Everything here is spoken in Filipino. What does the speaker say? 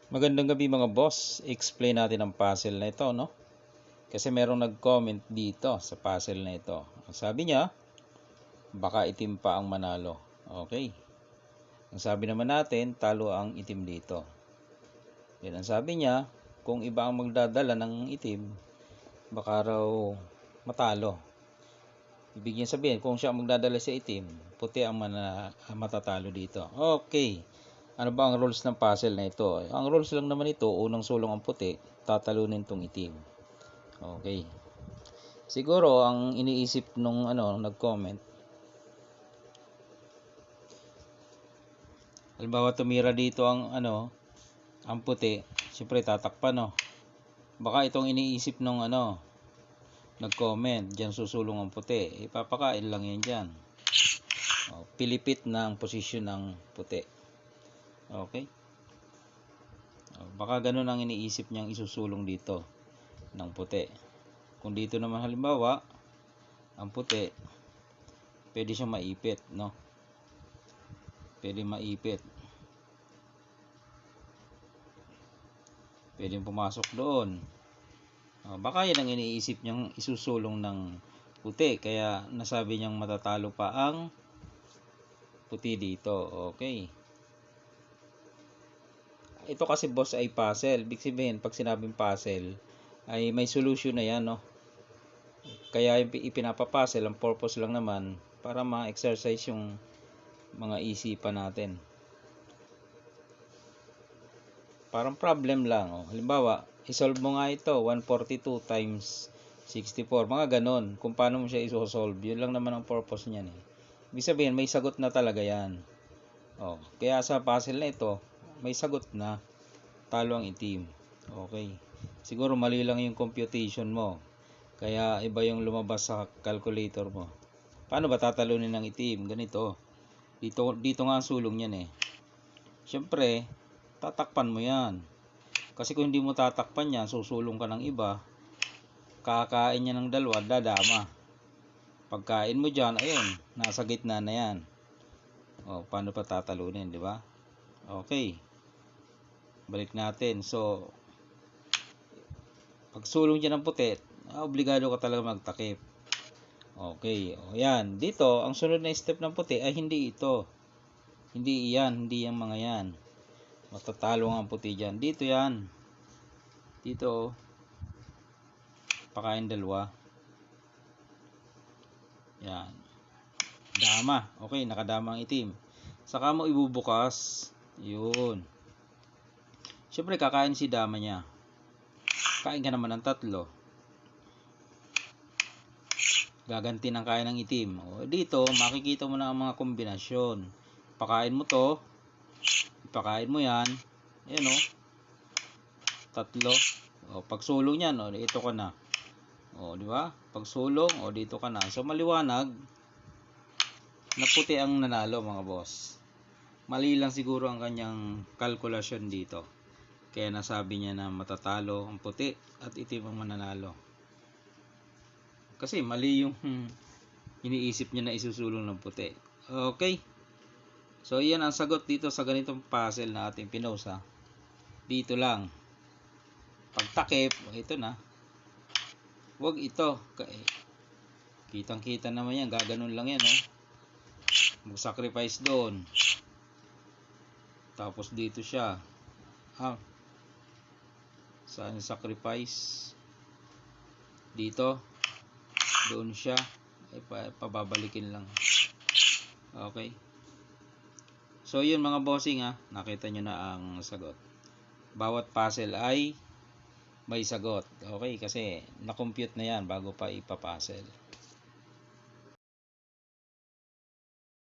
Magandang gabi mga boss. Explain natin ang puzzle na ito, no? Kasi merong nag-comment dito sa puzzle na ito. Sabi niya, baka itim pa ang manalo. Okay. Ang sabi naman natin, talo ang itim dito. Yan ang sabi niya, kung iba ang magdadala ng itim, baka raw matalo. Ibig niya sabihin, kung siya ang magdadala sa itim, puti ang matatalo dito. Okay. Ano ba ang rules ng puzzle na ito? Ang rules lang naman ito, unang sulong ang puti, tatalunin tong itim. Okay. Siguro ang iniisip nung nag-comment, halimbawa tumira dito ang ang puti, siyempre tatakpan, no. Baka itong iniisip nung nag-comment, diyan susulong ang puti. Ipapakain lang yan diyan. Pilipit na ang posisyon ng puti. Okay? Baka ganun ang iniisip niyang isusulong dito ng puti. Kung dito naman halimbawa, ang puti, pwede siyang maipit, no? Pwede maipit. Pwede pumasok doon. Baka yan ang iniisip niyang isusulong ng puti. Kaya nasabi niyang matatalo pa ang puti dito. Okay. Ito kasi boss ay puzzle. Ibig sabihin, pag sinabing puzzle, ay may solution na yan, no? Kaya ipinapapuzzle, ang purpose lang naman para ma-exercise yung mga isipan natin. Parang problem lang. Halimbawa, isolve mo nga ito, 142 times 64. Mga ganon. Kung paano mo siya isosolve. Yun lang naman ang purpose niyan. Ibig sabihin, may sagot na talaga yan. Kaya sa puzzle na ito, may sagot na. Talo ang itim. Okay. Siguro mali lang yung computation mo. Kaya iba yung lumabas sa calculator mo. Paano ba tatalunin ng itim? Ganito. Dito nga ang sulong yan eh. Siyempre, tatakpan mo yan. Kasi kung hindi mo tatakpan yan, susulong ka ng iba. Kakain niya ng dalawa, dadama. Pagkain mo dyan, ayun, nasa gitna na yan. Paano pa tatalunin, di ba? Okay. Balik natin. So, pag sulong dyan ng puti, obligado ka talaga magtakip. Okay. Yan. Dito, ang sunod na step ng puti ay hindi ito. Hindi yan. Hindi yung mga yan. Matatalo ang puti dyan. Dito yan. Dito. Pakain dalawa. Yan. Dama. Okay. Nakadama ang itim. Saka mo ibubukas. Yun. Siyempre kakain si dama niya. Kain ka naman ng tatlo. Gaganti ng kain ng itim. Dito, makikita mo na ang mga kombinasyon. Pakain mo to. Ipakain mo yan. Ayan o. Tatlo. Pagsulong yan, ito ka na. Di ba? Pagsulong, dito ka na. So, maliwanag na puti ang nanalo, mga boss. Mali lang siguro ang kanyang kalkulasyon dito. Kaya nasabi niya na matatalo ang puti at itim ang mananalo. Kasi mali yung iniisip niya na isusulong ng puti. Okay. So, yan ang sagot dito sa ganitong puzzle na ating pinost. Dito lang. Pagtakip, ito na. Huwag ito. Kitang-kita naman yan. Gaganon lang yan. Mag-sacrifice doon. Tapos dito siya. Saan yung sacrifice? Dito. Doon siya. Pababalikin lang. Okay. So yun mga bossing, nakita nyo na ang sagot. Bawat puzzle ay may sagot. Okay, kasi na-compute na yan bago pa ipapuzzle.